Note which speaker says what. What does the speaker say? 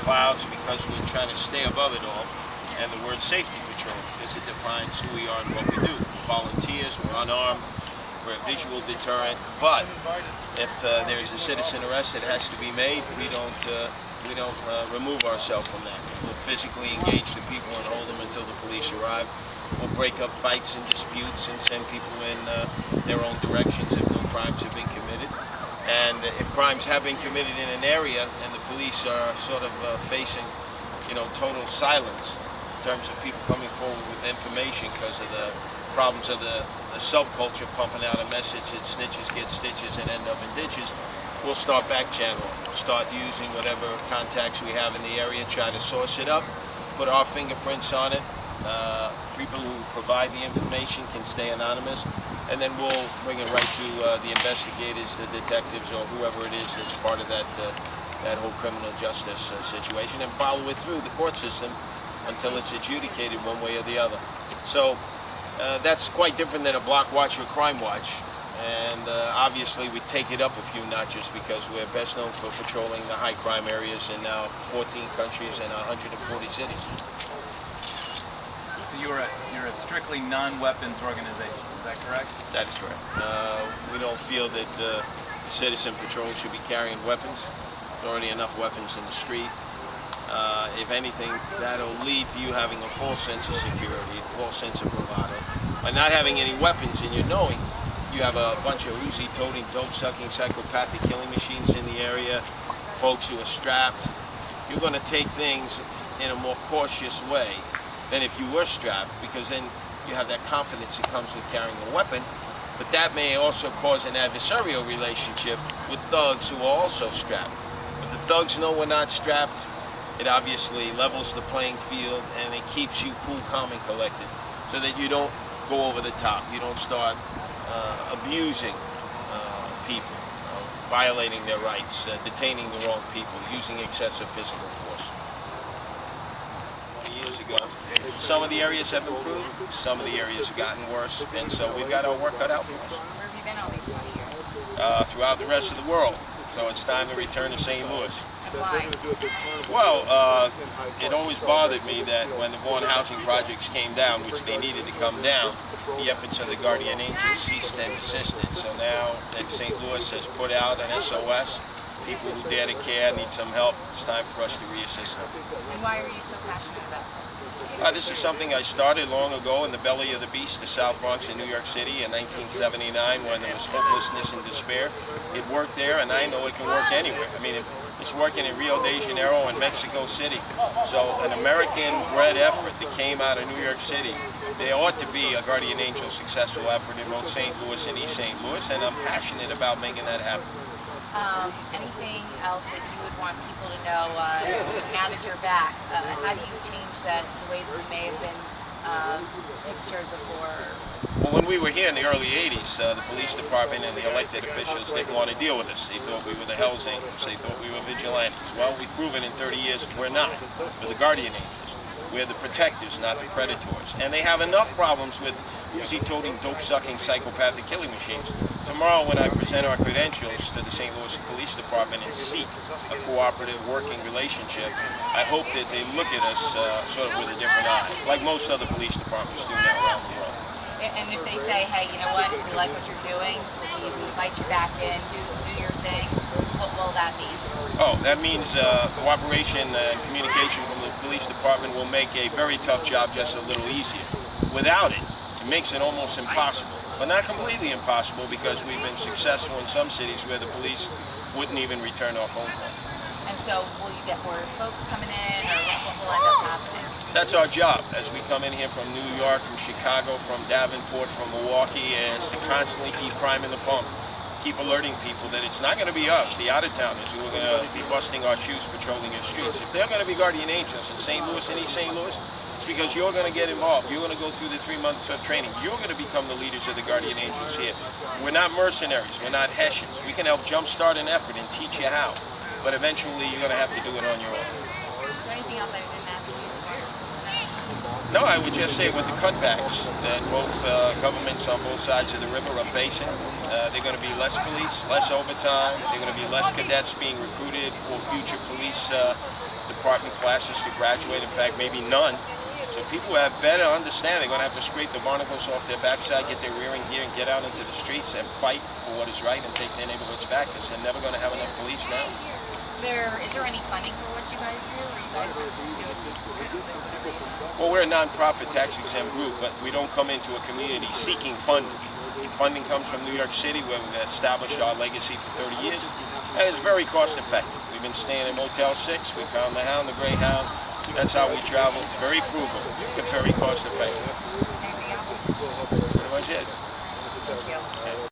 Speaker 1: clouds because we're trying to stay above it all. And the word safety patrol, because it defines who we are and what we do. We're volunteers, we're unarmed, we're a visual deterrent, but if there's a citizen arrest that has to be made, we don't remove ourselves from that. We'll physically engage the people and hold them until the police arrive. We'll break up fights and disputes and send people in their own directions if no crimes have been committed. And if crimes have been committed in an area and the police are sort of facing, total silence in terms of people coming forward with information because of the problems of the subculture pumping out a message that snitches get stitches and end up in ditches, we'll start back channeling. We'll start using whatever contacts we have in the area, try to source it up, put our fingerprints on it. People who provide the information can stay anonymous, and then we'll bring it right to the investigators, the detectives, or whoever it is that's part of that whole criminal justice situation, and follow it through the court system until it's adjudicated one way or the other. So that's quite different than a block watch or crime watch. And obviously we take it up a few notches because we're best known for patrolling the high crime areas in now 14 countries and 140 cities.
Speaker 2: So you're a strictly non-weapons organization, is that correct?
Speaker 1: That is correct. We don't feel that the citizen patrol should be carrying weapons. There's already enough weapons in the street. If anything, that'll lead to you having a false sense of security, a false sense of bravado. By not having any weapons and you're knowing you have a bunch of Uzi-toting, dope-sucking, psychopathic killing machines in the area, folks who are strapped, you're going to take things in a more cautious way than if you were strapped, because then you have that confidence that comes with carrying a weapon. But that may also cause an adversarial relationship with thugs who are also strapped. If the thugs know we're not strapped, it obviously levels the playing field and it keeps you cool, calm, and collected so that you don't go over the top. You don't start abusing people, violating their rights, detaining the wrong people, using excessive physical force. 20 years ago, some of the areas have improved, some of the areas have gotten worse, and so we've got our work cut out for us.
Speaker 3: Where have you been all these 20 years?
Speaker 1: Throughout the rest of the world. So it's time to return to St. Louis.
Speaker 3: Why?
Speaker 1: Well, it always bothered me that when the Vaughan housing projects came down, which they needed to come down, the efforts of the Guardian Angels ceased and desisted. So now that St. Louis has put out an SOS, people who dare to care need some help, it's time for us to reassist them.
Speaker 3: And why are you so passionate about this?
Speaker 1: This is something I started long ago in the belly of the beast, the South Bronx in New York City in 1979 when there was hopelessness and despair. It worked there, and I know it can work anywhere. I mean, it's working in Rio de Janeiro and Mexico City. So an American-bred effort that came out of New York City, there ought to be a Guardian Angel successful effort in both St. Louis and East St. Louis, and I'm passionate about making that happen.
Speaker 3: Anything else that you would want people to know now that you're back? How do you change that the way that you may have been pictured before?
Speaker 1: Well, when we were here in the early 80s, the police department and the elected officials didn't want to deal with us. They thought we were the Hells Angels. They thought we were vigilantes. Well, we've proven in 30 years we're not. We're the Guardian Angels. We're the protectors, not the predators. And they have enough problems with Uzi-toting, dope-sucking, psychopathic killing machines. Tomorrow, when I present our credentials to the St. Louis Police Department and seek a cooperative working relationship, I hope that they look at us sort of with a different eye, like most other police departments do now around the world.
Speaker 3: And if they say, hey, you know what, we like what you're doing, we invite you back in, do your thing, what will that mean?
Speaker 1: Oh, that means cooperation and communication from the police department will make a very tough job just a little easier. Without it, it makes it almost impossible. But not completely impossible, because we've been successful in some cities where the police wouldn't even return our phone call.
Speaker 3: And so will you get more folks coming in, or what will end up happening?
Speaker 1: That's our job, as we come in here from New York, from Chicago, from Davenport, from Milwaukee, is to constantly keep priming the pump. Keep alerting people that it's not going to be us, the out-of-towners, who are going to be busting our shoes patrolling the streets. If they're going to be Guardian Angels in St. Louis and East St. Louis, it's because you're going to get involved. You're going to go through the 3 months of training. You're going to become the leaders of the Guardian Angels here. We're not mercenaries. We're not Hessians. We can help jumpstart an effort and teach you how. But eventually, you're going to have to do it on your own.
Speaker 3: Is there anything else I didn't ask you?
Speaker 1: No, I would just say with the cutbacks that both governments on both sides of the river are facing, they're going to be less police, less overtime, they're going to be less cadets being recruited for future police department classes to graduate. In fact, maybe none. So people who have better understanding are going to have to scrape the barnacles off their backside, get their rearing gear, and get out into the streets and fight for what is right and take their neighborhoods back, because they're never going to have enough police now.
Speaker 3: Is there any funding for what you guys do, or you guys do it just whatever you want?
Speaker 1: Well, we're a non-profit tax-exempt group, but we don't come into a community seeking funding. Funding comes from New York City, where we've established our legacy for 30 years, and it's very cost-effective. We've been staying in Motel 6, we found the Hound, the Greyhound. That's how we travel. It's very frugal, but very cost-effective.
Speaker 3: Anything else?
Speaker 1: Pretty much it.
Speaker 3: Thank you.
Speaker 1: Okay.